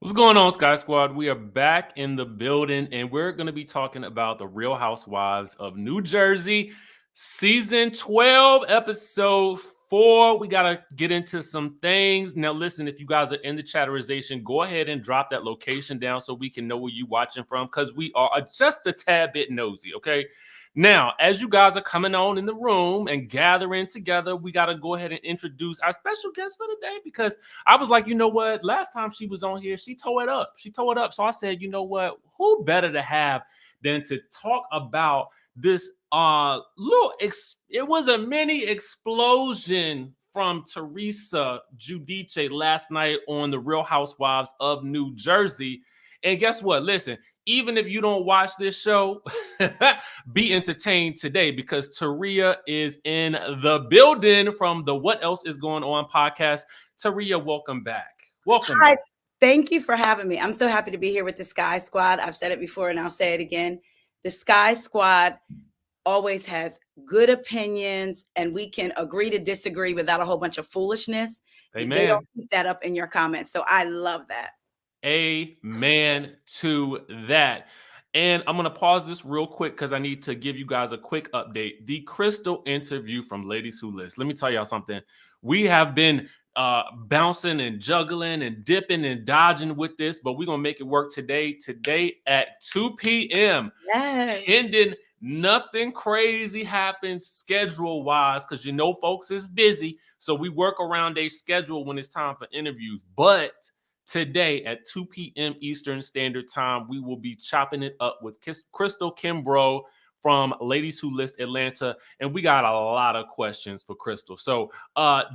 What's going on, Sky Squad? We are back in the building and we're going to be talking about the Real Housewives of New Jersey, season 12, episode 4. We got to get into some things. Now, listen, if you guys are in the chatterization, go ahead and drop that location down so we can know where you're watching from because we are just a tad bit nosy, okay? Now, as you guys are coming on in the room and gathering together, we got to go ahead and introduce our special guest for the day because I was like, you know what? Last time she was on here, she tore it up. She tore it up. So I said, you know what? Who better to have than to talk about this it was a mini explosion from Teresa Giudice last night on the Real Housewives of New Jersey. And guess what? Listen, even if you don't watch this show, be entertained today because Taria is in the building from the What Else Is Going On podcast. Taria, welcome back. Welcome Hi, back. thank you for having me. I'm so happy to be here with the Skye Squad. I've said it before and I'll say it again. The Skye Squad always has good opinions and we can agree to disagree without a whole bunch of foolishness. Amen. They don't keep that up in your comments. So I love that. Amen to that. And I'm going to pause this real quick because I need to give you guys a quick update. The Crystal interview from Ladies Who List. Let me tell y'all something. We have been bouncing and juggling and dipping and dodging with this, but we're going to make it work today at 2 p.m. Yes. Pending nothing crazy happens schedule-wise because you know folks is busy. So we work around a schedule when it's time for interviews. But today at 2 p.m. Eastern Standard Time, we will be chopping it up with Crystal Kimbrough from Ladies Who List Atlanta. And we got a lot of questions for Crystal. So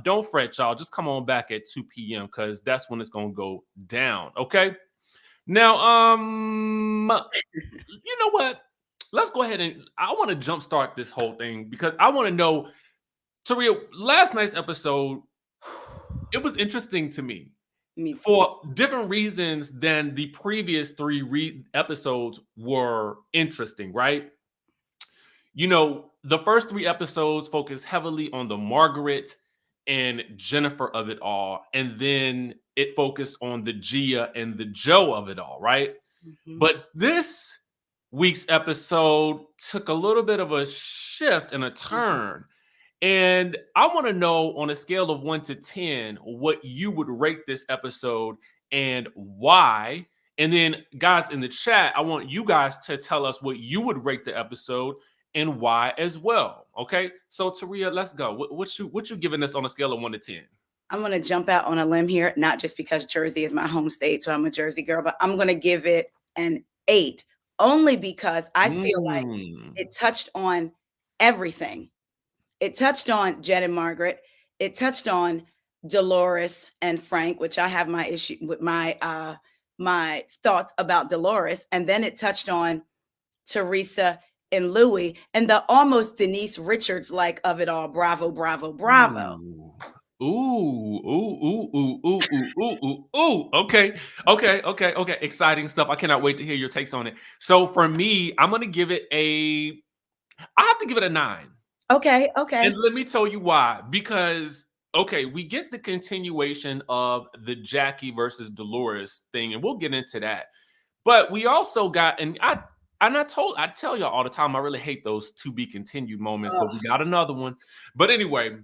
don't fret, y'all. Just come on back at 2 p.m. because that's when it's going to go down. Okay? Now, you know what? Let's go ahead and I want to jumpstart this whole thing because I want to know, Taria, last night's episode, it was interesting to me. For different reasons than the previous 3 episodes were interesting, right? You know, the first 3 episodes focused heavily on the Margaret and Jennifer of it all. And then it focused on the Gia and the Joe of it all, right? Mm-hmm. But this week's episode took a little bit of a shift and a turn. And I want to know on a scale of 1 to 10 what you would rate this episode and why. And then, guys, in the chat, I want you guys to tell us what you would rate the episode and why as well. Okay, so Taria, let's go. What you giving this on a scale of 1 to 10? I'm going to jump out on a limb here, not just because Jersey is my home state, so I'm a Jersey girl, but I'm going to give it an 8, only because I feel like it touched on everything. It touched on Jen and Margaret. It touched on Dolores and Frank, which I have my issue with my thoughts about Dolores. And then it touched on Teresa and Louis and the almost Denise Richards like of it all. Bravo, bravo, bravo. Ooh. Okay. Exciting stuff. I cannot wait to hear your takes on it. So for me, I have to give it a 9. Okay. And let me tell you why. Because, okay, we get the continuation of the Jackie versus Dolores thing, and we'll get into that. But we also got, and I tell y'all all the time, I really hate those to be continued moments, but we got another one. But anyway,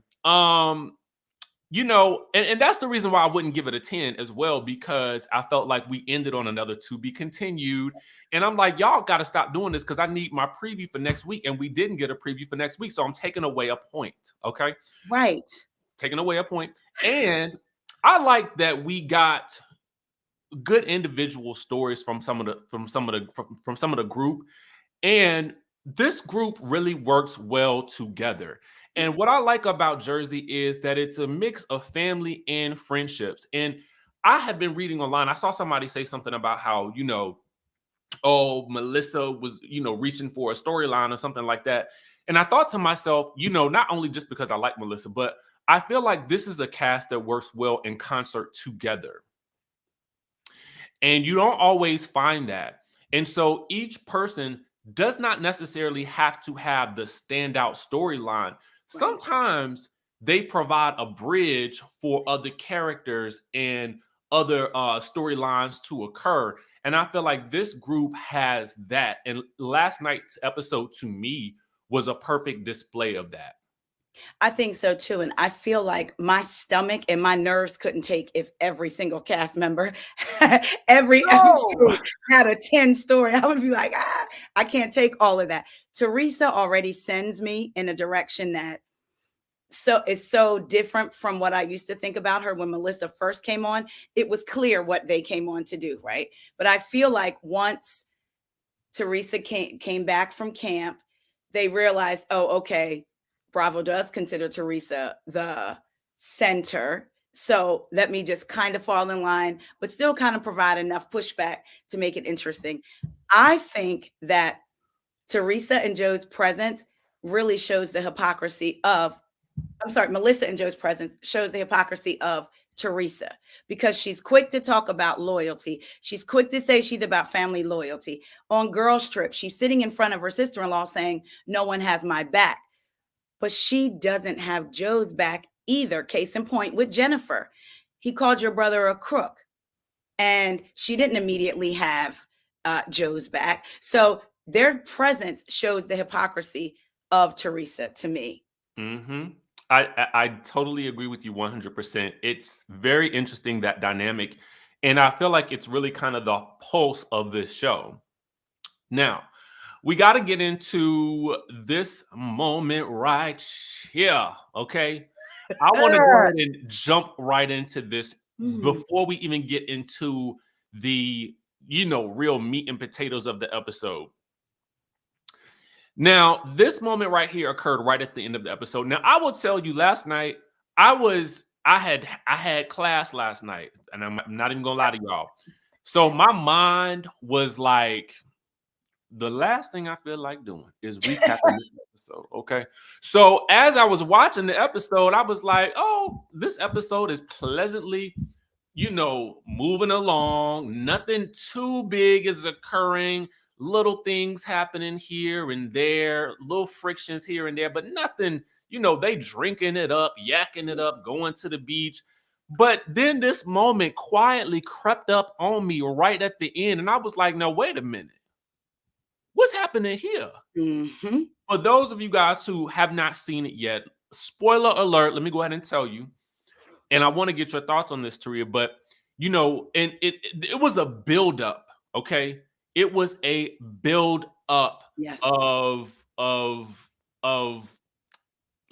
you know, and that's the reason why I wouldn't give it a 10 as well, because I felt like we ended on another to be continued. And I'm like, y'all got to stop doing this because I need my preview for next week. And we didn't get a preview for next week. So I'm taking away a point. Okay. Right. Taking away a point. And I like that we got good individual stories from some of the group. And this group really works well together. And what I like about Jersey is that it's a mix of family and friendships. And I had been reading online. I saw somebody say something about how, you know, oh, Melissa was, you know, reaching for a storyline or something like that. And I thought to myself, you know, not only just because I like Melissa, but I feel like this is a cast that works well in concert together. And you don't always find that. And so each person does not necessarily have to have the standout storyline. Sometimes they provide a bridge for other characters and other storylines to occur. And I feel like this group has that. And last night's episode to me was a perfect display of that. I think so too. And I feel like my stomach and my nerves couldn't take if every single cast member, every episode had a 10 story. I would be like, I can't take all of that. Teresa already sends me in a direction that it's so different from what I used to think about her when Melissa first came on. It was clear what they came on to do, right? But I feel like once Teresa came back from camp, they realized, oh, okay, Bravo does consider Teresa the center. So let me just kind of fall in line, but still kind of provide enough pushback to make it interesting. I think that Teresa and Joe's presence really shows the hypocrisy of, Melissa and Joe's presence shows the hypocrisy of Teresa, because she's quick to talk about loyalty. She's quick to say she's about family loyalty. On Girls Trip, she's sitting in front of her sister-in-law saying, no one has my back. But she doesn't have Joe's back either. Case in point with Jennifer. He called your brother a crook, and she didn't immediately have Joe's back. So their presence shows the hypocrisy of Teresa to me. Mm-hmm. I totally agree with you 100%. It's very interesting, that dynamic. And I feel like it's really kind of the pulse of this show. Now, we got to get into this moment right here, okay? I want to go ahead and jump right into this before we even get into the, real meat and potatoes of the episode. Now, this moment right here occurred right at the end of the episode. Now, I will tell you, last night, I had class last night, and I'm not even gonna lie to y'all. So my mind was like, the last thing I feel like doing is recapping this episode. Okay. So as I was watching the episode, I was like, oh, this episode is pleasantly, moving along. Nothing too big is occurring. Little things happening here and there, little frictions here and there, but nothing, they drinking it up, yakking it up, going to the beach. But then this moment quietly crept up on me right at the end. And I was like, no, wait a minute. What's happening here? Mm-hmm. For those of you guys who have not seen it yet, spoiler alert, let me go ahead and tell you. And I want to get your thoughts on this, Teresa, but and it was a build-up, okay? It was a build up of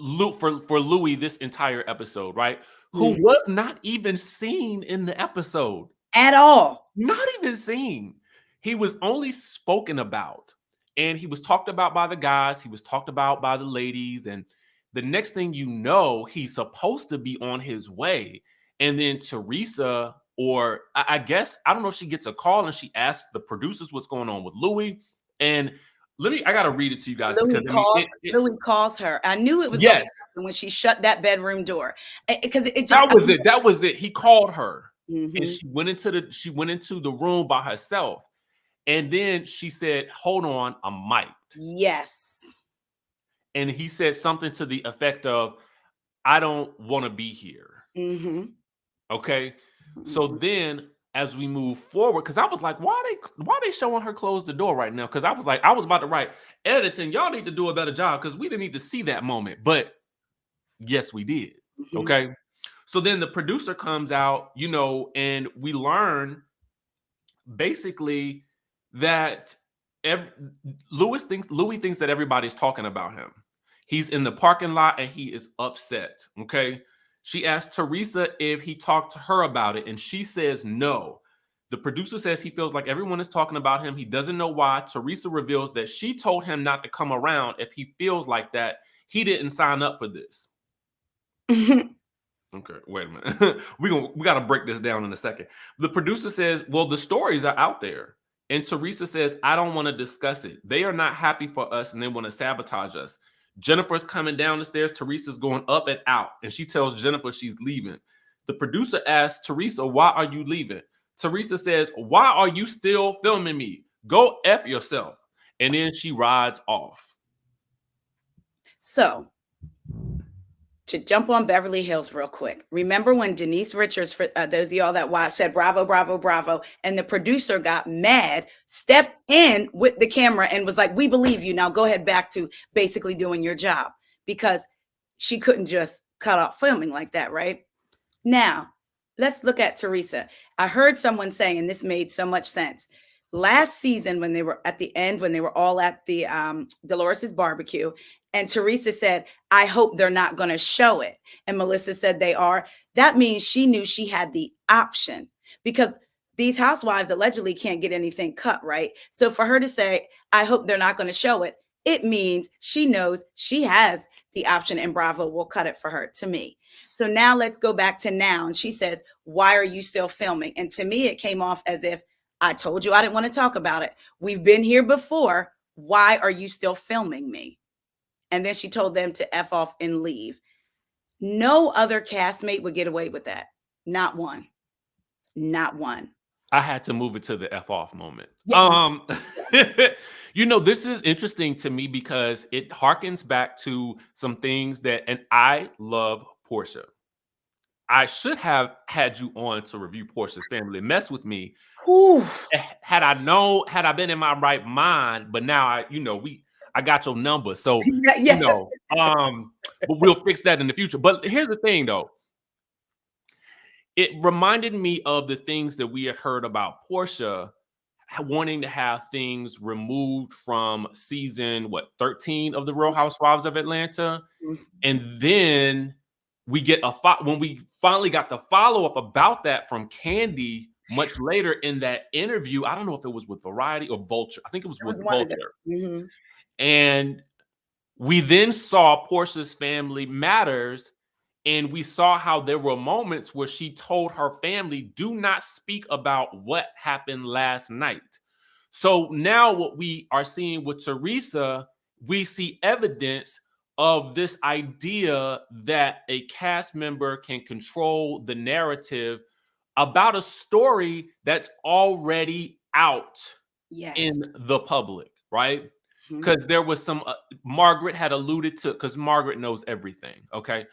for Louis this entire episode, right? Who was not even seen in the episode at all. Not even seen. He was only spoken about, and he was talked about by the guys. He was talked about by the ladies, and the next thing you know, he's supposed to be on his way, and then Teresa. Or I guess, I don't know if she gets a call and she asks the producers what's going on with Louis. And I got to read it to you guys. Louis calls her. I knew it was when she shut that bedroom door. Because that was it. He called her and she went into the room by herself. And then she said, hold on, I'm mic'd. Yes. And he said something to the effect of, I don't want to be here. Okay. So then as we move forward, because I was like, why are they showing her close the door right now? Because I was about to write, editing, y'all need to do a better job because we didn't need to see that moment. But yes, we did. Okay. So then the producer comes out, and we learn basically that Louis thinks that everybody's talking about him. He's in the parking lot and he is upset. Okay. She asked Teresa if he talked to her about it, and she says no. The producer says he feels like everyone is talking about him. He doesn't know why. Teresa reveals that she told him not to come around if he feels like that. He didn't sign up for this. Okay, wait a minute. we got to break this down in a second. The producer says, well, the stories are out there. And Teresa says, I don't want to discuss it. They are not happy for us and they want to sabotage us. Jennifer's coming down the stairs. Teresa's going up and out. And she tells Jennifer she's leaving. The producer asks Teresa, why are you leaving? Teresa says, why are you still filming me? Go F yourself. And then she rides off. So to jump on Beverly Hills real quick. Remember when Denise Richards, for those of y'all that watched, said bravo, bravo, bravo, and the producer got mad, stepped in with the camera and was like, we believe you. Now go ahead back to basically doing your job, because she couldn't just cut off filming like that, right? Now, let's look at Teresa. I heard someone saying, and this made so much sense. Last season, when they were at the end, when they were all at the Dolores's barbecue, and Teresa said, I hope they're not going to show it. And Melissa said they are. That means she knew she had the option, because these housewives allegedly can't get anything cut, right? So for her to say, I hope they're not going to show it, it means she knows she has the option and Bravo will cut it for her, to me. So now let's go back to now. And she says, why are you still filming? And to me, it came off as if, I told you I didn't want to talk about it. We've been here before. Why are you still filming me? And then she told them to F off and leave. No other castmate would get away with that. Not one. Not one. I had to move it to the F off moment. Yeah. You know, this is interesting to me because it harkens back to some things that, and I love Portia. I should have had you on to review Portia's Family Mess with me. Whew. Had I been in my right mind, but now I got your number. So, yeah. But we'll fix that in the future. But here's the thing though. It reminded me of the things that we had heard about Portia wanting to have things removed from season 13 of the Real Housewives of Atlanta. Mm-hmm. And then we get when we finally got the follow-up about that from Kandi much later in that interview. I don't know if it was with Variety or Vulture. I think it was with Vulture. Mm-hmm. And we then saw Portia's Family Matters, and we saw how there were moments where she told her family, do not speak about what happened last night. So now what we are seeing with Teresa, we see evidence of this idea that a cast member can control the narrative about a story that's already out in the public, right? Because there was some, Margaret had alluded to, because Margaret knows everything, okay?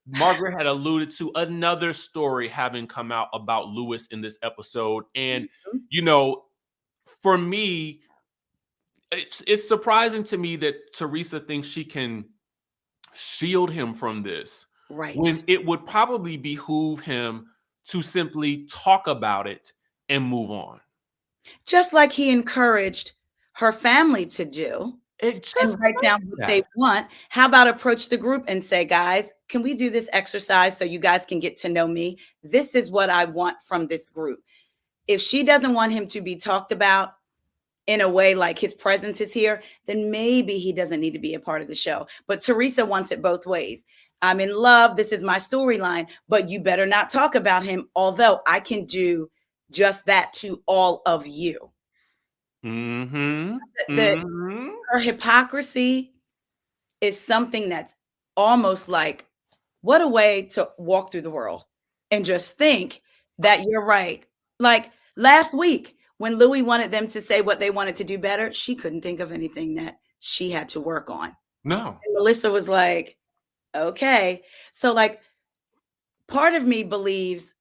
Margaret had alluded to another story having come out about Louis in this episode. And, you know, for me, it's surprising to me that Teresa thinks she can shield him from this. Right. When it would probably behoove him to simply talk about it and move on. Just like he encouraged her family to do. And write down what they want. How about approach the group and say, guys, can we do this exercise so you guys can get to know me? This is what I want from this group. If she doesn't want him to be talked about in a way like his presence is here, then maybe he doesn't need to be a part of the show. But Teresa wants it both ways. I'm in love. This is my storyline, but you better not talk about him. Although I can do just that to all of you. Mm-hmm. Her hypocrisy is something that's almost like, what a way to walk through the world and just think that you're right. Like last week when Louis wanted them to say what they wanted to do better, she couldn't think of anything that she had to work on. No. And Melissa was like, okay. So like part of me believes,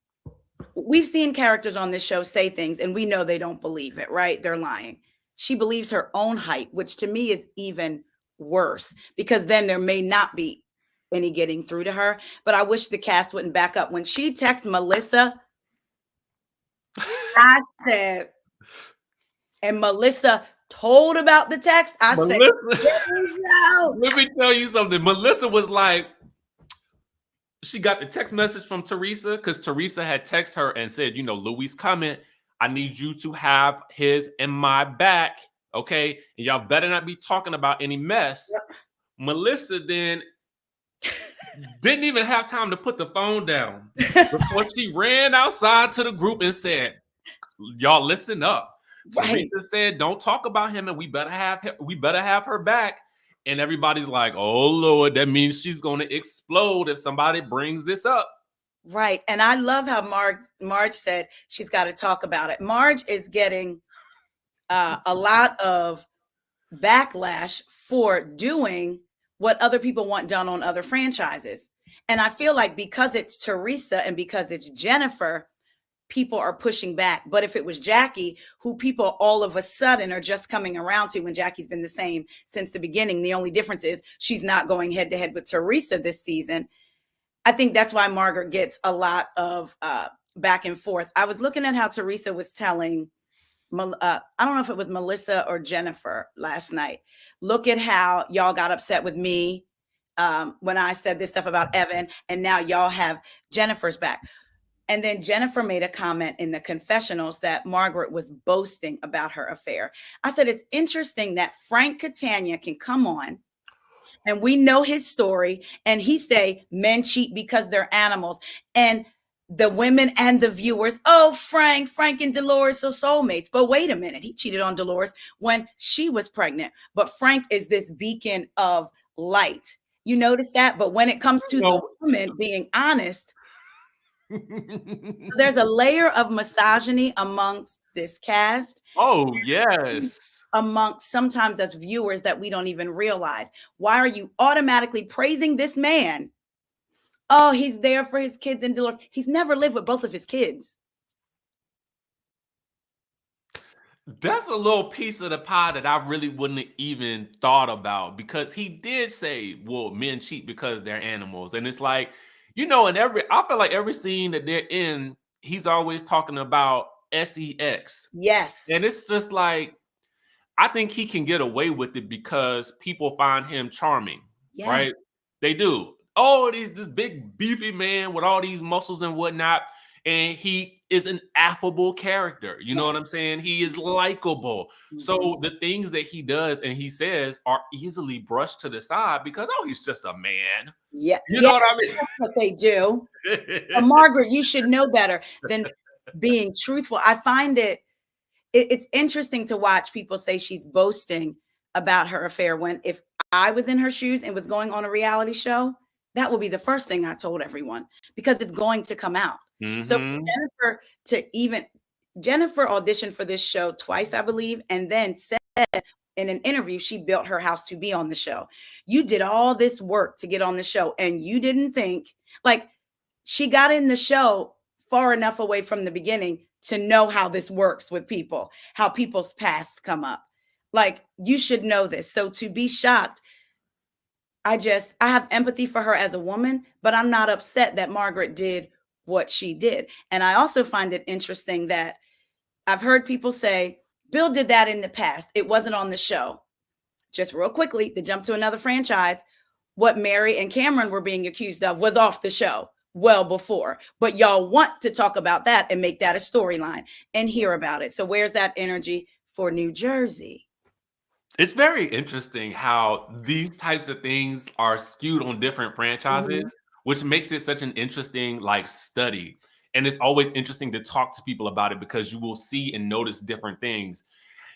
we've seen characters on this show say things and we know they don't believe it, right? They're lying. She believes her own hype, which to me is even worse because then there may not be any getting through to her. But I wish the cast wouldn't back up. When she texted Melissa, I said, and Melissa told about the text, I said, let me tell you something. Melissa was like, she got the text message from Teresa because Teresa had texted her and said, you know, Louis coming. I need you to have his and my back, okay? And y'all better not be talking about any mess. Yep. Melissa then didn't even have time to put the phone down before she ran outside to the group and said, y'all listen up. Right. Teresa said, don't talk about him and we better have her back. And everybody's like, oh, Lord, that means she's going to explode if somebody brings this up. Right. And I love how Marge said she's got to talk about it. Marge is getting a lot of backlash for doing what other people want done on other franchises. And I feel like because it's Teresa and because it's Jennifer, people are pushing back. But if it was Jackie, who people all of a sudden are just coming around to, when Jackie's been the same since the beginning, the only difference is she's not going head to head with Teresa this season. I think that's why Margaret gets a lot of back and forth. I was looking at how Teresa was telling, I don't know if it was Melissa or Jennifer last night. Look at how y'all got upset with me when I said this stuff about Evan, and now y'all have Jennifer's back. And then Jennifer made a comment in the confessionals that Margaret was boasting about her affair. I said, it's interesting that Frank Catania can come on and we know his story and he say men cheat because they're animals. And the women and the viewers, oh, Frank and Dolores are soulmates. But wait a minute, he cheated on Dolores when she was pregnant. But Frank is this beacon of light. You notice that? But when it comes to the women being honest, there's a layer of misogyny amongst this cast. Oh, yes. Amongst sometimes as viewers that we don't even realize. Why are you automatically praising this man? Oh, he's there for his kids and Dolores. He's never lived with both of his kids. That's a little piece of the pie that I really wouldn't have even thought about, because he did say, well, men cheat because they're animals. And it's like, you know, I feel like every scene that they're in, he's always talking about sex. Yes. And it's just like, I think he can get away with it because people find him charming, yes. Right? They do. Oh, this big beefy man with all these muscles and whatnot. And he is an affable character. You know what I'm saying? He is likable. Mm-hmm. So the things that he does and he says are easily brushed to the side because, oh, he's just a man. Yeah. You know what I mean? That's what they do. Margaret, you should know better than being truthful. I find it's interesting to watch people say she's boasting about her affair, when if I was in her shoes and was going on a reality show, that would be the first thing I told everyone, because it's going to come out. Mm-hmm. So for Jennifer auditioned for this show twice, I believe, and then said in an interview she built her house to be on the show. You did all this work to get on the show, and you didn't think, like, she got in the show far enough away from the beginning to know how this works with people, how people's pasts come up. Like, you should know this. So to be shocked, I have empathy for her as a woman, but I'm not upset that Margaret did what she did. And I also find it interesting that I've heard people say, Bill did that in the past. It wasn't on the show. Just real quickly, to jump to another franchise, what Mary and Cameron were being accused of was off the show well before. But y'all want to talk about that and make that a storyline and hear about it. So where's that energy for New Jersey? It's very interesting how these types of things are skewed on different franchises, which makes it such an interesting study. And it's always interesting to talk to people about it because you will see and notice different things.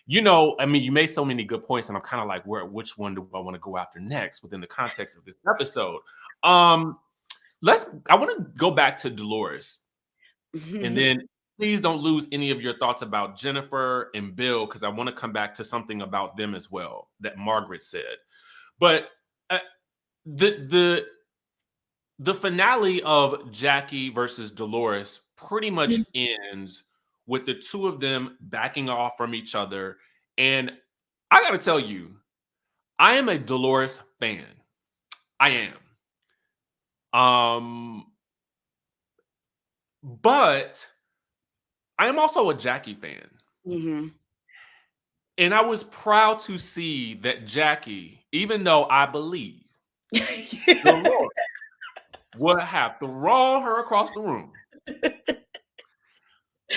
You know, I mean, you made so many good points, and I'm kind of like, which one do I want to go after next within the context of this episode? I want to go back to Dolores, and then please don't lose any of your thoughts about Jennifer and Bill, because I want to come back to something about them as well that Margaret said. But the finale of Jackie versus Dolores pretty much ends with the two of them backing off from each other. And I got to tell you, I am a Dolores fan. I am. But I am also a Jackie fan. Mm-hmm. And I was proud to see that Jackie, even though I believe Dolores would have thrown her across the room,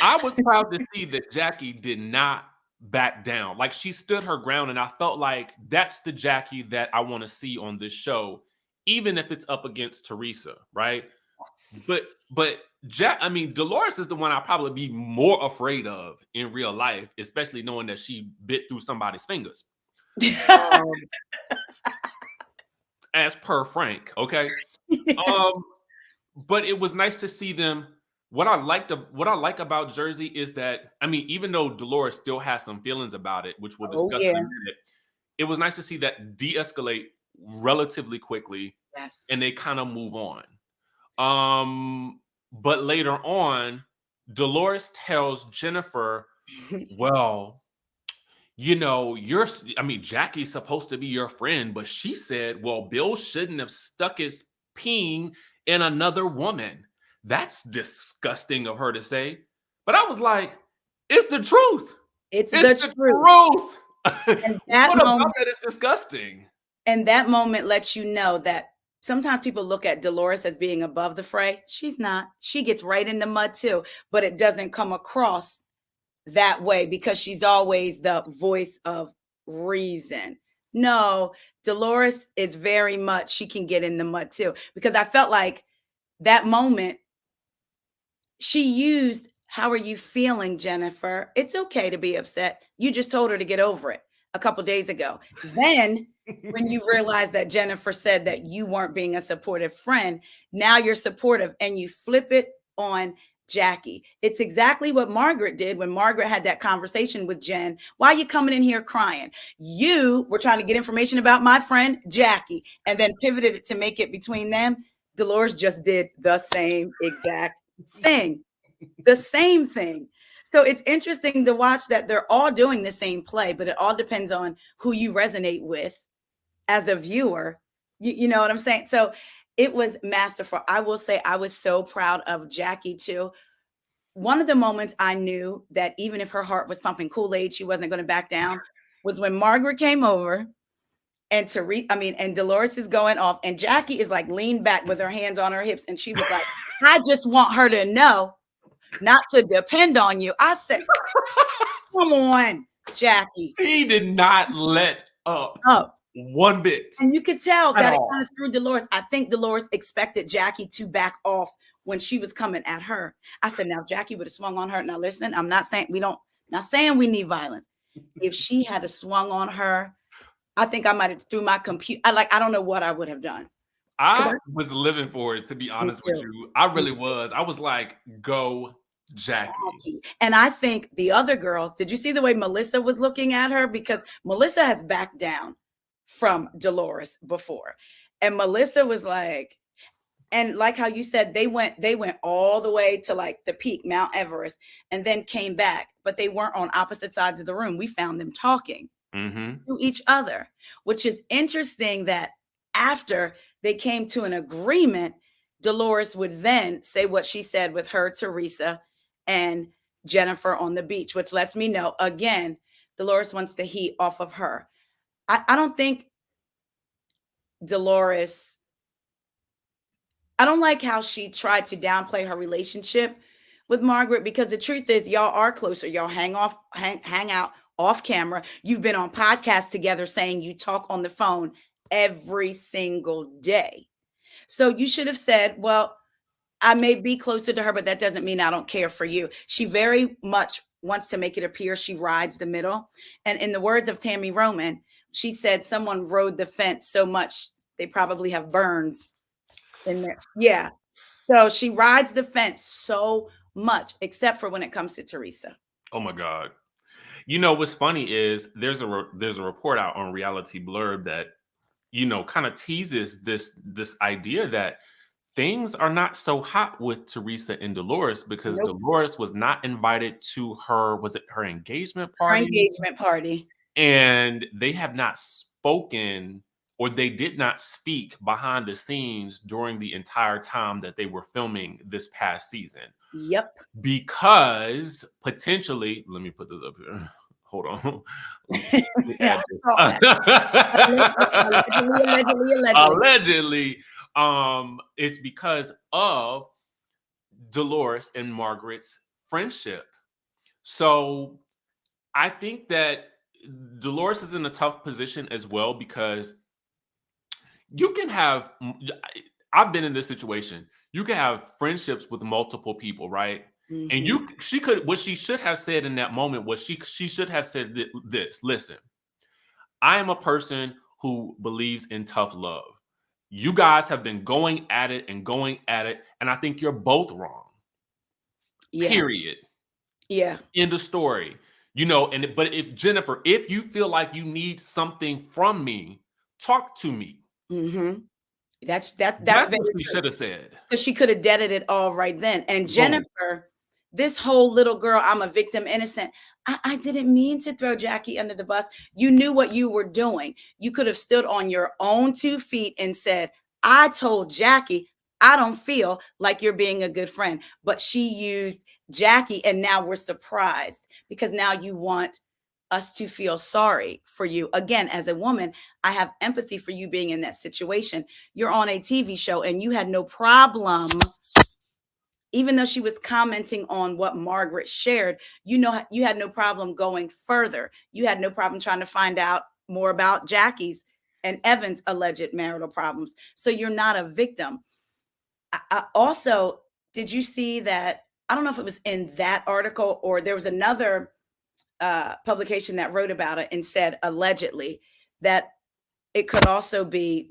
I was proud to see that Jackie did not back down. Like, she stood her ground, and I felt like that's the Jackie that I want to see on this show, even if it's up against Teresa, right? But Dolores is the one I'll probably be more afraid of in real life, especially knowing that she bit through somebody's fingers. As per Frank, okay? Yes. But it was nice to see them. What I like about Jersey is that, I mean, even though Dolores still has some feelings about it, which we'll discuss in a minute, it was nice to see that de-escalate relatively quickly. Yes. And they kind of move on. But later on, Dolores tells Jennifer, well, Jackie's supposed to be your friend, but she said, well, Bill shouldn't have stuck his peen in another woman. That's disgusting of her to say. But I was like, it's the truth. It's the truth. And that what moment, about that is disgusting? And that moment lets you know that sometimes people look at Dolores as being above the fray. She's not. She gets right in the mud too, but it doesn't come across that way because she's always the voice of reason. No, Dolores is very much, she can get in the mud too, because I felt like that moment she used, how are you feeling, Jennifer? It's okay to be upset. You just told her to get over it a couple days ago. Then when you realize that Jennifer said that you weren't being a supportive friend, now you're supportive and you flip it on Jackie. It's exactly what Margaret did when Margaret had that conversation with Jen. Why are you coming in here crying? You were trying to get information about my friend Jackie and then pivoted it to make it between them. Dolores just did the same exact thing. The same thing. So it's interesting to watch that they're all doing the same play, but it all depends on who you resonate with as a viewer. You know what I'm saying? So it was masterful. I will say I was so proud of Jackie too. One of the moments I knew that even if her heart was pumping Kool-Aid, she wasn't going to back down was when Margaret came over and and Dolores is going off and Jackie is like leaned back with her hands on her hips. And she was like, I just want her to know not to depend on you. I said, come on, Jackie. She did not let up one bit. And you could tell that it kind of threw Dolores. I think Dolores expected Jackie to back off when she was coming at her. I said, now Jackie would have swung on her. Now listen, I'm not saying we need violence. If she had swung on her, I think I might have threw my computer. I don't know what I would have done. I was living for it, to be honest with you. I really was. I was like, go Jackie. And I think the other girls, did you see the way Melissa was looking at her? Because Melissa has backed down from Dolores before. And Melissa was like, and like how you said, they went all the way to like the peak, Mount Everest, and then came back, but they weren't on opposite sides of the room. We found them talking to each other, which is interesting that after they came to an agreement, Dolores would then say what she said with her, Teresa, and Jennifer on the beach, which lets me know, again, Dolores wants the heat off of her. I don't think Dolores, I don't like how she tried to downplay her relationship with Margaret, because the truth is y'all are closer. Y'all hang out off camera. You've been on podcasts together saying you talk on the phone every single day. So you should have said, well, I may be closer to her, but that doesn't mean I don't care for you. She very much wants to make it appear she rides the middle. And in the words of Tammy Roman, she said someone rode the fence so much they probably have burns in there. Yeah. So she rides the fence so much, except for when it comes to Teresa. Oh my God. You know, what's funny is there's a report out on Reality Blurb that, kind of teases this idea that things are not so hot with Teresa and Dolores because Dolores was not invited to her engagement party? Her engagement party. And they have not spoken, or they did not speak behind the scenes during the entire time that they were filming this past season. Yep. Because potentially, let me put this up here. Hold on. Allegedly, it's because of Dolores and Margaret's friendship. So I think that Dolores is in a tough position as well, because you can have, I've been in this situation. You can have friendships with multiple people, right? And what she should have said in that moment was she should have said this: listen, I am a person who believes in tough love. You guys have been going at it, and I think you're both wrong. Yeah. Period. Yeah. End of story. But if Jennifer, if you feel like you need something from me, talk to me. That's That's very what she true. should have said. Because she could have deaded it all right then. And Boom. Jennifer, this whole little girl, I'm a victim, innocent. I didn't mean to throw Jackie under the bus. You knew what you were doing. You could have stood on your own 2 feet and said, I told Jackie, I don't feel like you're being a good friend. But she used Jackie, and now we're surprised because now you want us to feel sorry for you. Again, as a woman, I have empathy for you being in that situation. You're on a TV show and you had no problem, even though she was commenting on what Margaret shared, you know, you had no problem going further. You had no problem trying to find out more about Jackie's and Evan's alleged marital problems. So you're not a victim. Also, did you see that? I don't know if it was in that article or there was another publication that wrote about it and said allegedly that it could also be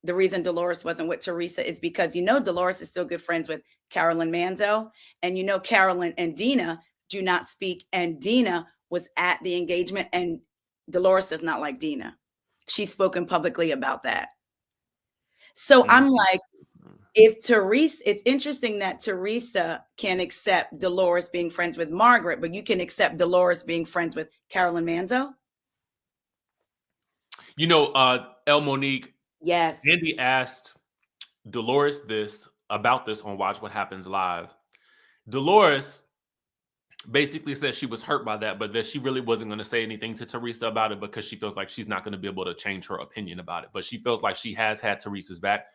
the reason Dolores wasn't with Teresa is because, you know, Dolores is still good friends with Carolyn Manzo. And, you know, Carolyn and Dina do not speak. And Dina was at the engagement and Dolores does not like Dina. She's spoken publicly about that. So I'm like, if Teresa, it's interesting that Teresa can accept Dolores being friends with Margaret, but you can accept Dolores being friends with Carolyn Manzo. You know, El Monique. Yes. Andy asked Dolores about this on Watch What Happens Live. Dolores basically said she was hurt by that, but that she really wasn't going to say anything to Teresa about it because she feels like she's not going to be able to change her opinion about it. But she feels like she has had Teresa's back.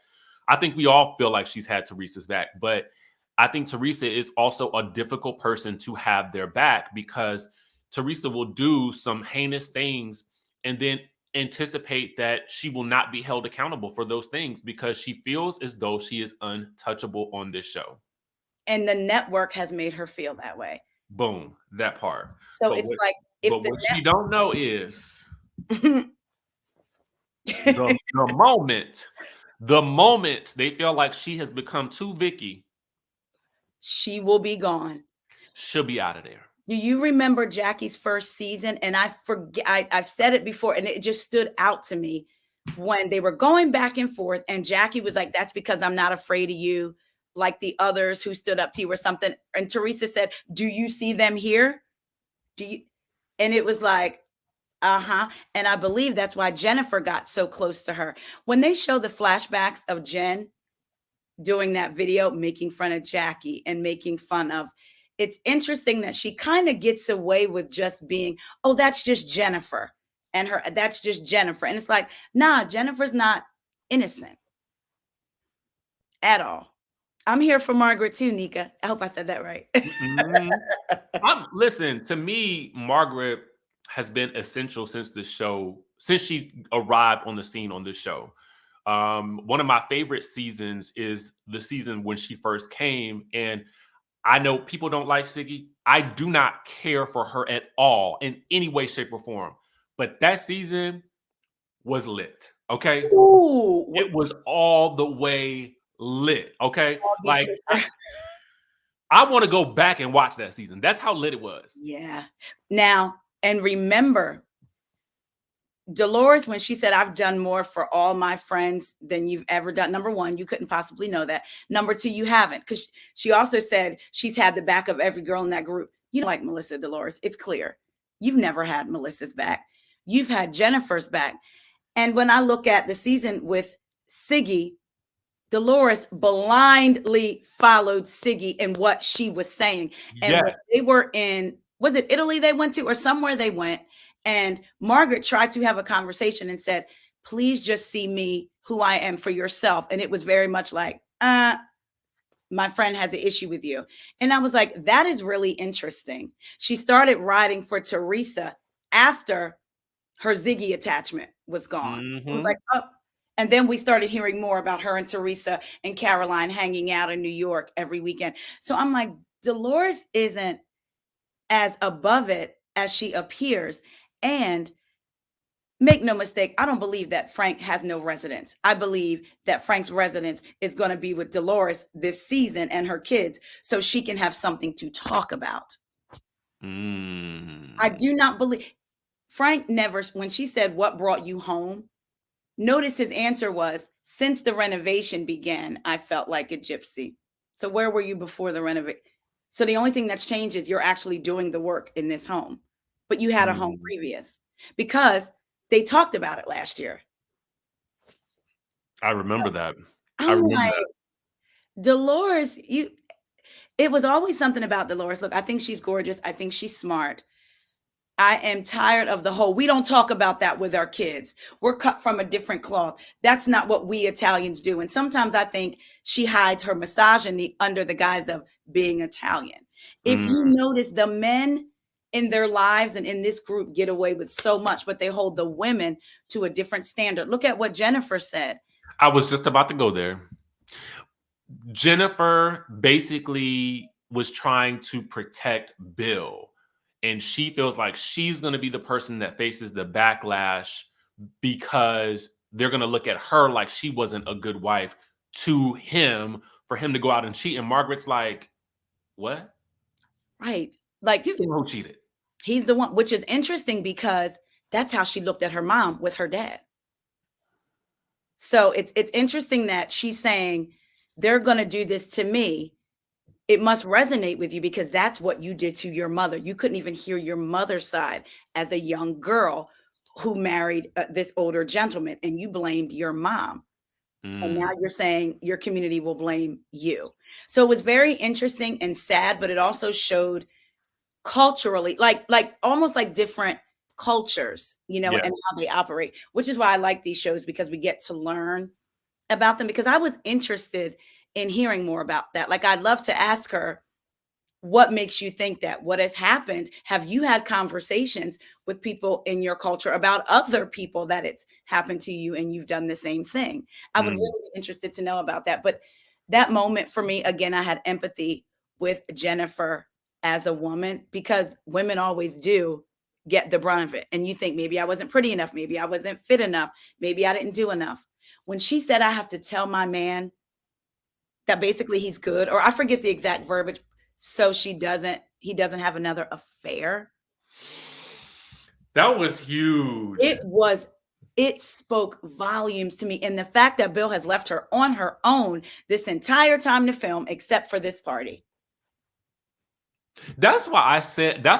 I think we all feel like she's had Teresa's back, but I think Teresa is also a difficult person to have their back because Teresa will do some heinous things and then anticipate that she will not be held accountable for those things because she feels as though she is untouchable on this show. And the network has made her feel that way. Boom, that part. So but it's like, if but what she don't know is the moment they feel like she has become too Vicky, she will be gone. She'll be out of there. Do you remember Jackie's first season? And I forget, I've said it before, and it just stood out to me when they were going back and forth. And Jackie was like, that's because I'm not afraid of you, like the others who stood up to you or something. And Teresa said, do you see them here? Do you? And it was like, uh-huh. And I believe that's why Jennifer got so close to her. When they show the flashbacks of Jen doing that video, making fun of Jackie and making fun of, it's interesting that she kind of gets away with just being, oh, that's just Jennifer and her, that's just Jennifer. And it's like, nah, Jennifer's not innocent at all. I'm here for Margaret too, Nika. I hope I said that right. Listen, to me, Margaret has been essential since the show, since she arrived on the scene on this show. One of my favorite seasons is the season when she first came. And I know people don't like Siggy. I do not care for her at all in any way, shape, or form. But that season was lit. Okay. Ooh, it was all the way lit. Okay. Like I want to go back and watch that season. That's how lit it was. Yeah. Now, and remember, Dolores, when she said, I've done more for all my friends than you've ever done. Number one, you couldn't possibly know that. Number two, you haven't. Because she also said she's had the back of every girl in that group. You don't like Melissa, Dolores. It's clear. You've never had Melissa's back. You've had Jennifer's back. And when I look at the season with Siggy, Dolores blindly followed Siggy in what she was saying. And when they were in, was it Italy they went to or somewhere they went? And Margaret tried to have a conversation and said, please just see me who I am for yourself. And it was very much like, my friend has an issue with you. And I was like, that is really interesting. She started writing for Teresa after her Ziggy attachment was gone. It was like, oh. And then we started hearing more about her and Teresa and Caroline hanging out in New York every weekend. So I'm like, Dolores isn't as above it as she appears. And make no mistake, I don't believe that Frank has no residence. I believe that Frank's residence is going to be with Dolores this season and her kids so she can have something to talk about. I do not believe Frank never, when she said, what brought you home? Notice his answer was, since the renovation began, I felt like a gypsy. So where were you before the renovation? So the only thing that's changed is you're actually doing the work in this home, but you had a home previous, because they talked about it last year. I remember that. I I'm remember like, that. Dolores, it was always something about Dolores. Look, I think she's gorgeous. I think she's smart. I am tired of the whole, we don't talk about that with our kids. We're cut from a different cloth. That's not what we Italians do. And sometimes I think she hides her misogyny under the guise of being Italian. If you notice, the men in their lives and in this group get away with so much, but they hold the women to a different standard. Look at what Jennifer said. I was just about to go there. Jennifer basically was trying to protect Bill, and she feels like she's going to be the person that faces the backlash because they're going to look at her like she wasn't a good wife to him for him to go out and cheat. And Margaret's like, what? Right. Like, He's the one who cheated. He's the one, which is interesting because that's how she looked at her mom with her dad. So it's interesting that she's saying, they're going to do this to me. It must resonate with you because that's what you did to your mother. You couldn't even hear your mother's side as a young girl who married this older gentleman, and you blamed your mom. And now you're saying your community will blame you. So it was very interesting and sad, but it also showed culturally, like almost like different cultures, and how they operate, which is why I like these shows, because we get to learn about them, because I was interested in hearing more about that. Like, I'd love to ask her, what makes you think that? What has happened? Have you had conversations with people in your culture about other people that it's happened to you and you've done the same thing? I would really be interested to know about that. But that moment for me, again, I had empathy with Jennifer as a woman, because women always do get the brunt of it. And you think, maybe I wasn't pretty enough. Maybe I wasn't fit enough. Maybe I didn't do enough. When she said, I have to tell my man that basically he's good, or I forget the exact verbiage, so he doesn't have another affair. That was huge. It spoke volumes to me. And the fact that Bill has left her on her own this entire time to film, except for this party. That's why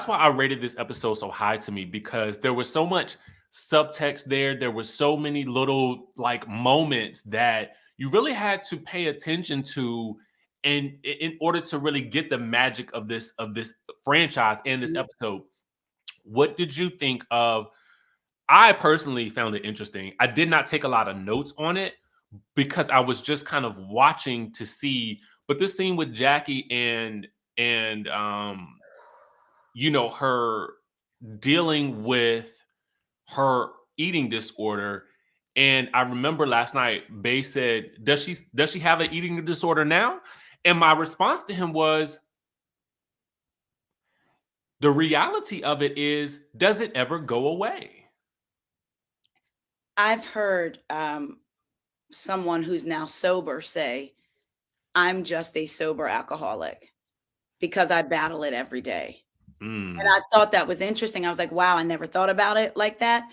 I rated this episode so high to me, because there was so much subtext there. There were so many little like moments that you really had to pay attention to, and in order to really get the magic of this franchise and this episode. What did you think of? I personally found it interesting. I did not take a lot of notes on it because I was just kind of watching to see. But this scene with Jackie and her dealing with her eating disorder. And I remember last night, Bay said, does she have an eating disorder now? And my response to him was, the reality of it is, does it ever go away? I've heard someone who's now sober say, I'm just a sober alcoholic because I battle it every day. And I thought that was interesting. I was like, wow, I never thought about it like that.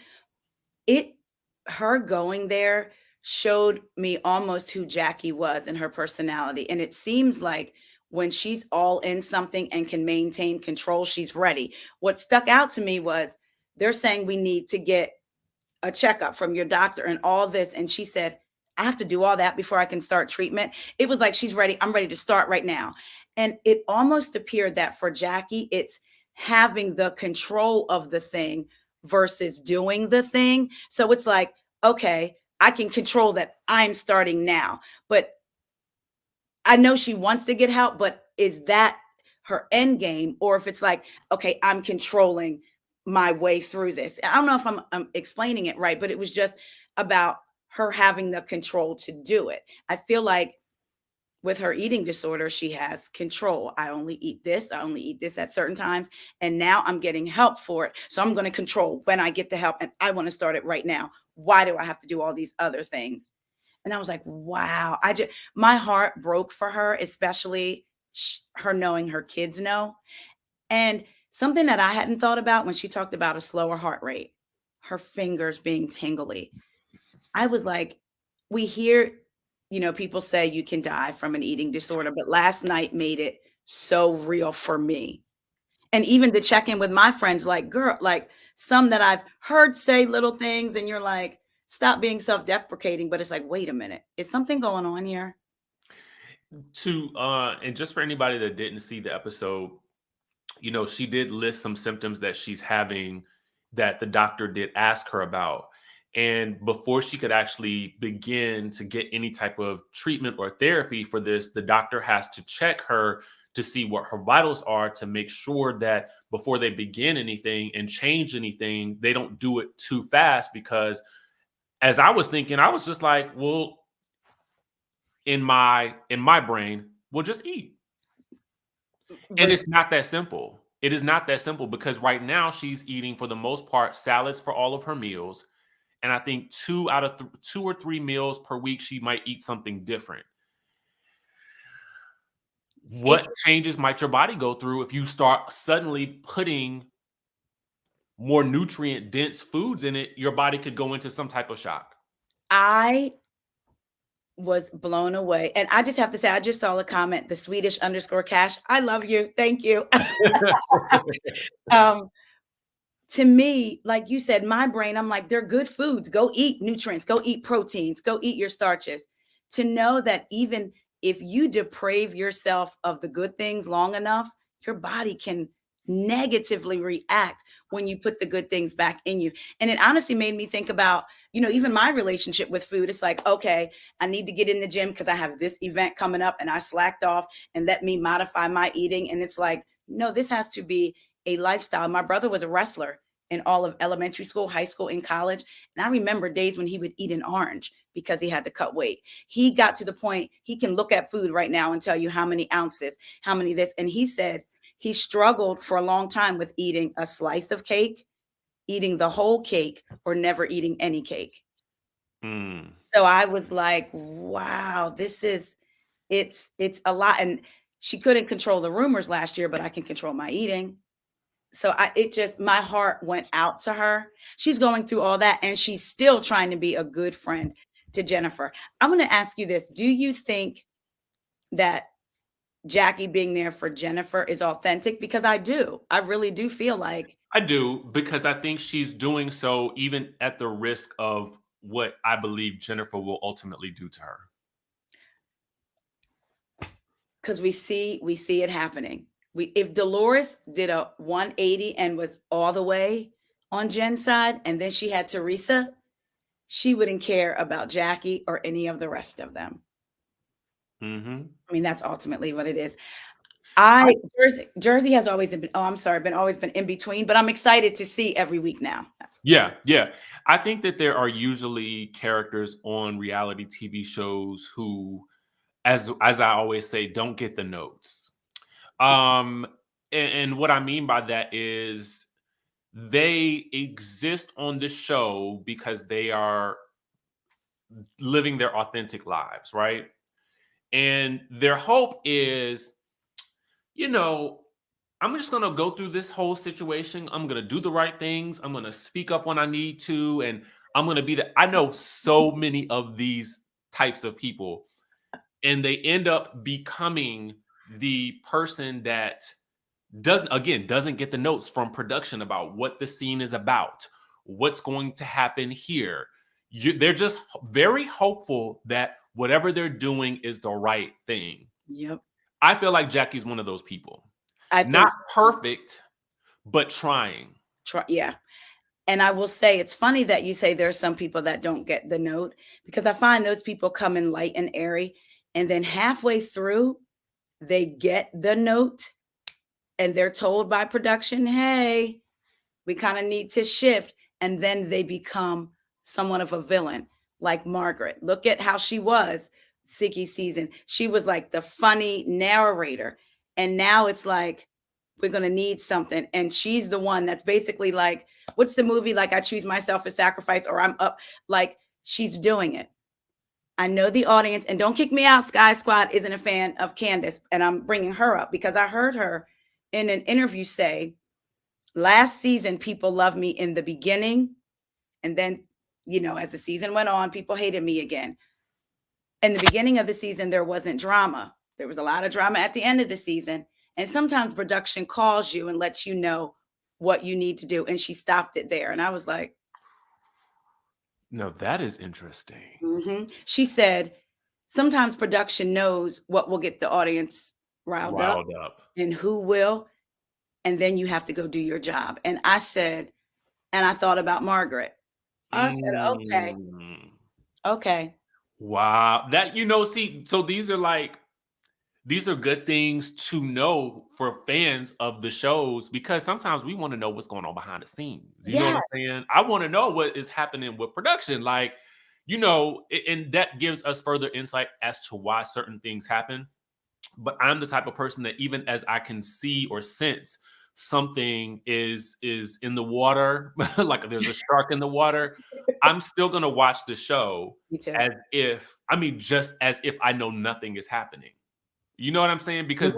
Her going there showed me almost who Jackie was and her personality. And it seems like when she's all in something and can maintain control, she's ready. What stuck out to me was, they're saying we need to get a checkup from your doctor and all this. And she said, I have to do all that before I can start treatment. It was like, she's ready. I'm ready to start right now. And it almost appeared that for Jackie, it's having the control of the thing versus doing the thing. So it's like, okay, I can control that. I'm starting now. But I know she wants to get help, but is that her end game? Or if it's like, okay, I'm controlling my way through this. I don't know if I'm explaining it right, but it was just about her having the control to do it. I feel like with her eating disorder, she has control. I only eat this. I only eat this at certain times. And now I'm getting help for it. So I'm going to control when I get the help, and I want to start it right now. Why do I have to do all these other things? And I was like, wow, my heart broke for her, especially her knowing her kids know. And something that I hadn't thought about when she talked about a slower heart rate, her fingers being tingly. I was like, we hear, people say you can die from an eating disorder, but last night made it so real for me. And even to check in with my friends, like, girl, like some that I've heard say little things, and you're like, stop being self-deprecating. But it's like, wait a minute, is something going on here? And just for anybody that didn't see the episode, she did list some symptoms that she's having that the doctor did ask her about. And before she could actually begin to get any type of treatment or therapy for this, the doctor has to check her to see what her vitals are, to make sure that before they begin anything and change anything, they don't do it too fast. Because as I was thinking, I was just like, well, in my brain, we'll just eat. And it's not that simple. It is not that simple, because right now she's eating, for the most part, salads for all of her meals. And I think 2 out of 2 or 3 meals per week, she might eat something different. What changes might your body go through if you start suddenly putting more nutrient dense foods in it? Your body could go into some type of shock. I was blown away. And I just have to say, I just saw a comment, the Swedish_cash. I love you. Thank you. To me, like you said, my brain, I'm like, they're good foods. Go eat nutrients, go eat proteins, go eat your starches. To know that even if you deprave yourself of the good things long enough, your body can negatively react when you put the good things back in you. And it honestly made me think about, even my relationship with food. It's like, okay, I need to get in the gym because I have this event coming up and I slacked off, and let me modify my eating. And it's like, no, this has to be a lifestyle. My brother was a wrestler in all of elementary school, high school, and college. And I remember days when he would eat an orange because he had to cut weight. He got to the point he can look at food right now and tell you how many ounces, how many this. And he said he struggled for a long time with eating a slice of cake, eating the whole cake, or never eating any cake. So I was like, wow, it's a lot. And she couldn't control the rumors last year, but I can control my eating. So my heart went out to her. She's going through all that, and she's still trying to be a good friend to Jennifer. I'm going to ask you this. Do you think that Jackie being there for Jennifer is authentic? Because I do. I really do feel like. I do, because I think she's doing so even at the risk of what I believe Jennifer will ultimately do to her. Because we see it happening. If Dolores did a 180 and was all the way on Jen's side, and then she had Teresa, she wouldn't care about Jackie or any of the rest of them. I mean, that's ultimately what it is. Jersey has always been, always been in between, but I'm excited to see every week now. Yeah. I think that there are usually characters on reality TV shows who, as I always say, don't get the notes. And what I mean by that is they exist on the show because they are living their authentic lives, right? And their hope is, I'm just going to go through this whole situation. I'm going to do the right things. I'm going to speak up when I need to. And I'm going to be I know so many of these types of people, and they end up becoming the person that doesn't get the notes from production about what the scene is about, what's going to happen here. They're just very hopeful that whatever they're doing is the right thing. Yep. I feel like Jackie's one of those people. Not perfect, but trying. Yeah. And I will say, it's funny that you say there are some people that don't get the note, because I find those people come in light and airy, and then halfway through, they get the note and they're told by production, hey, we kind of need to shift. And then they become somewhat of a villain, like Margaret. Look at how she was Siggy season. She was like the funny narrator. And now it's like, we're going to need something. And she's the one that's basically like, what's the movie? Like, I choose myself as sacrifice, or I'm up. Like, she's doing it. I know the audience, and don't kick me out. Skye Squad isn't a fan of Candace, and I'm bringing her up because I heard her in an interview say, last season, people loved me in the beginning, and then as the season went on, people hated me again. In the beginning of the season, there wasn't drama. There was a lot of drama at the end of the season. And sometimes production calls you and lets you know what you need to do. And she stopped it there. And I was like, no, that is interesting. She said, sometimes production knows what will get the audience riled up and who will. And then you have to go do your job. And I said, and I thought about Margaret. I said, okay. Wow. That, see, so these are good things to know for fans of the shows, because sometimes we want to know what's going on behind the scenes. You know what I'm saying? I want to know what is happening with production. Like, and that gives us further insight as to why certain things happen. But I'm the type of person that even as I can see or sense something is in the water, like there's a shark in the water, I'm still going to watch the show just as if I know nothing is happening. You know what I'm saying? Because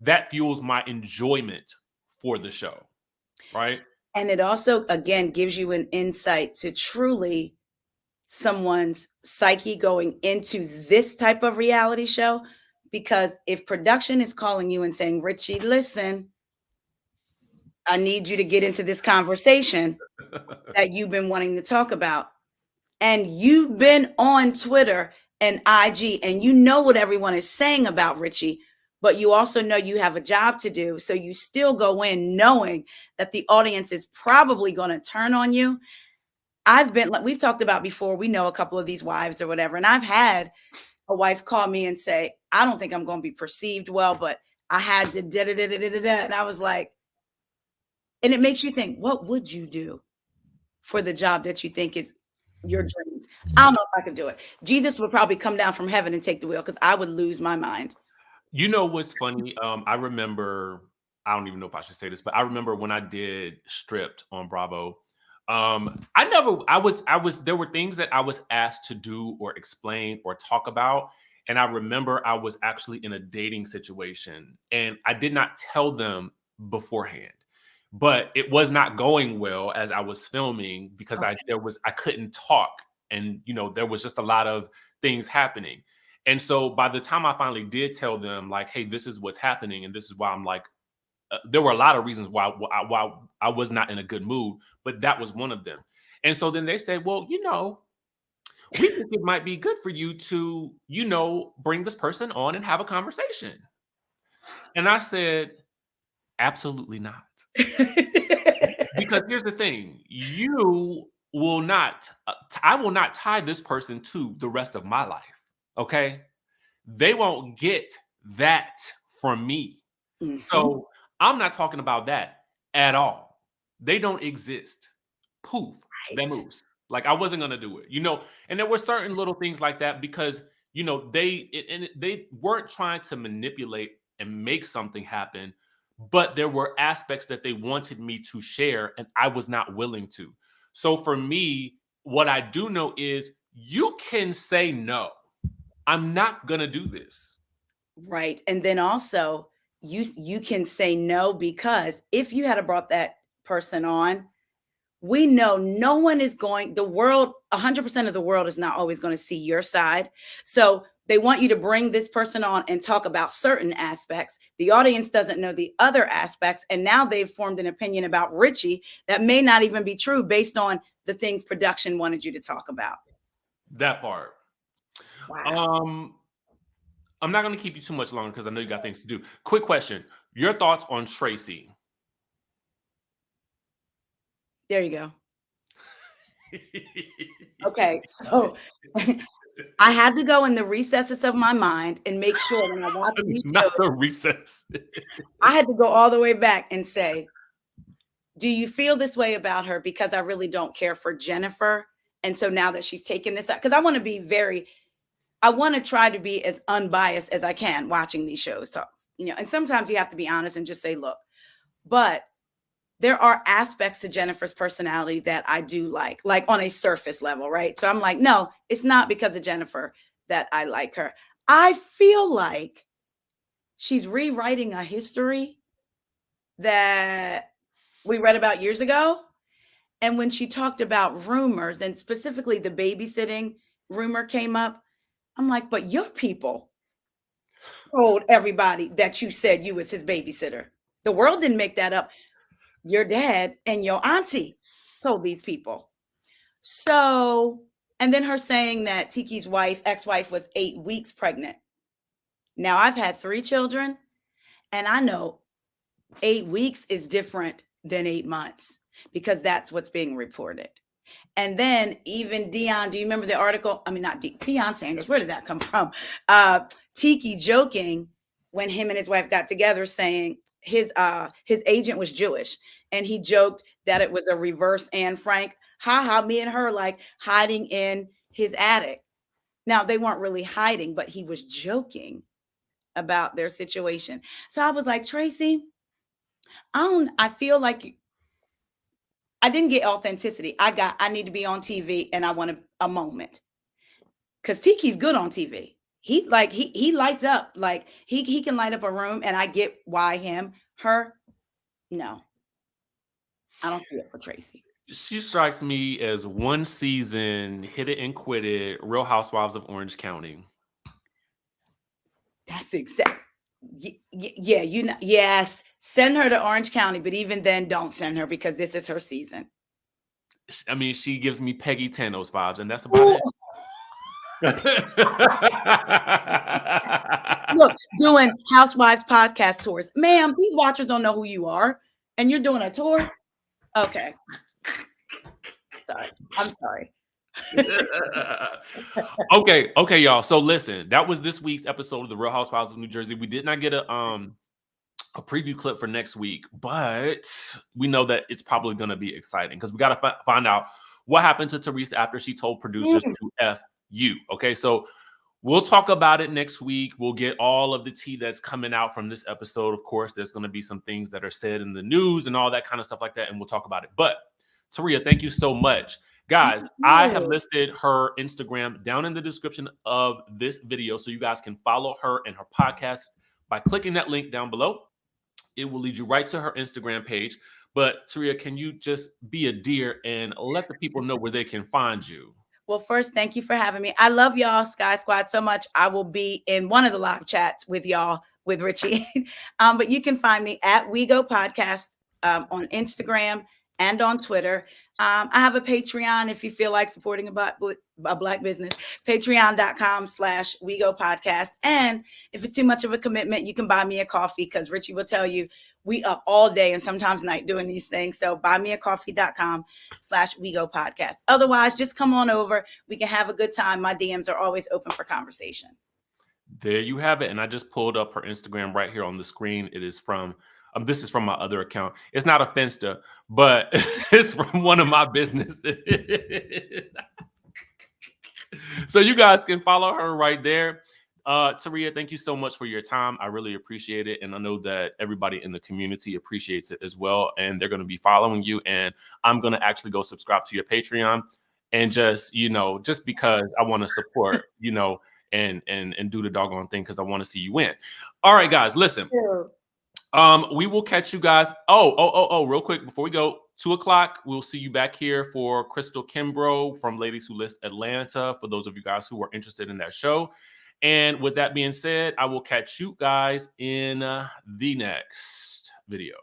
that fuels my enjoyment for the show, right? And it also, again, gives you an insight to truly someone's psyche going into this type of reality show. Because if production is calling you and saying, Richie, listen, I need you to get into this conversation that you've been wanting to talk about, and you've been on Twitter and IG, and you know what everyone is saying about Richie, but you also know you have a job to do. So you still go in knowing that the audience is probably going to turn on you. We've talked about before, we know a couple of these wives or whatever. And I've had a wife call me and say, I don't think I'm going to be perceived well, but I had to da-da-da-da-da-da. And I was like, and it makes you think, what would you do for the job that you think is your dreams? I don't know if I could do it. Jesus would probably come down from heaven and take the wheel, because I would lose my mind. You know what's funny? I remember, I don't even know if I should say this, but I remember when I did Stripped on Bravo. There were things that I was asked to do or explain or talk about. And I remember I was actually in a dating situation and I did not tell them beforehand, but it was not going well as I was filming because I couldn't talk, and there was just a lot of things happening. And so by the time I finally did tell them, like, hey, this is what's happening and this is why I'm like, there were a lot of reasons why I was not in a good mood, but that was one of them. And so then they said, well, we think it might be good for you to, bring this person on and have a conversation. And I said, absolutely not. Because here's the thing, I will not tie this person to the rest of my life. Okay. They won't get that from me. Mm-hmm. So I'm not talking about that at all. They don't exist. Poof, that moves. Like, I wasn't going to do it, and there were certain little things like that because, they weren't trying to manipulate and make something happen, but there were aspects that they wanted me to share and I was not willing to. So for me, what I do know is you can say, no, I'm not going to do this. Right. And then also you can say no, because if you had brought that person on, we know no one is going, 100% of the world is not always going to see your side. So they want you to bring this person on and talk about certain aspects. The audience doesn't know the other aspects. And now they've formed an opinion about Richie that may not even be true based on the things production wanted you to talk about. That part. Wow. I'm not going to keep you too much longer because I know you got things to do. Quick question. Your thoughts on Tracy? There you go. Okay, so I had to go in the recesses of my mind and make sure when I watched these not shows, the recess. I had to go all the way back and say, do you feel this way about her? Because I really don't care for Jennifer. And so now that she's taken this out, because I want to try to be as unbiased as I can watching these shows, and sometimes you have to be honest and just say, look, but there are aspects to Jennifer's personality that I do like on a surface level, right? So I'm like, no, it's not because of Jennifer that I like her. I feel like she's rewriting a history that we read about years ago. And when she talked about rumors, and specifically the babysitting rumor came up, I'm like, but your people told everybody that you said you was his babysitter. The world didn't make that up. Your dad and your auntie told these people. So, and then her saying that Tiki's ex-wife was 8 weeks pregnant. Now, I've had 3 children, and I know 8 weeks is different than 8 months because that's what's being reported. And then even Deion, do you remember the article? I mean, not Deion Sanders. Where did that come from? Tiki joking when him and his wife got together, saying his agent was Jewish, and he joked that it was a reverse Anne Frank. Me and her like hiding in his attic. Now they weren't really hiding, but he was joking about their situation. So I was like, Tracy, I feel like I didn't get authenticity. I need to be on TV, and I want a moment. Cause Tiki's good on TV. He lights up. Like he can light up a room, and I get why him. Her, no. I don't see it for Tracy. She strikes me as one season, hit it and quit it, Real Housewives of Orange County. That's exact. Yeah, yes. Send her to Orange County, but even then, don't send her because this is her season. I mean, she gives me Peggy Tanos vibes, and that's about it. Look, doing Housewives podcast tours. Ma'am, these watchers don't know who you are, and you're doing a tour? Okay. Sorry. I'm sorry. Okay, y'all. So listen, that was this week's episode of the Real Housewives of New Jersey. We did not get a preview clip for next week, but we know that it's probably going to be exciting because we got to find out what happened to Teresa after she told producers to F you. Okay, so we'll talk about it next week. We'll get all of the tea that's coming out from this episode. Of course, there's going to be some things that are said in the news and all that kind of stuff like that, and we'll talk about it. But Teresa, thank you so much. Guys, I have listed her Instagram down in the description of this video so you guys can follow her and her podcast by clicking that link down below. It will lead you right to her Instagram page. But Teresa, can you just be a dear and let the people know where they can find you? Well, first, thank you for having me. I love y'all, Skye Squad, so much. I will be in one of the live chats with y'all, with Richie. But you can find me at We Go Podcast on Instagram and on Twitter. I have a Patreon if you feel like supporting a Black business, patreon.com/WeGoPodcast. And if it's too much of a commitment, you can buy me a coffee because Richie will tell you we up all day and sometimes night doing these things. So buymeacoffee.com/WeGoPodcast. Otherwise, just come on over. We can have a good time. My DMs are always open for conversation. There you have it. And I just pulled up her Instagram right here on the screen. It is from this is from my other account. It's not a Finsta, but it's from one of my businesses. So you guys can follow her right there. Teresa, thank you so much for your time. I really appreciate it. And I know that everybody in the community appreciates it as well. And they're going to be following you. And I'm going to actually go subscribe to your Patreon and just because I want to support, and do the doggone thing because I want to see you win. All right, guys, listen. We will catch you guys. Real quick before we go, 2:00. We'll see you back here for Crystal Kimbrough from Ladies Who List Atlanta. For those of you guys who are interested in that show. And with that being said, I will catch you guys in the next video.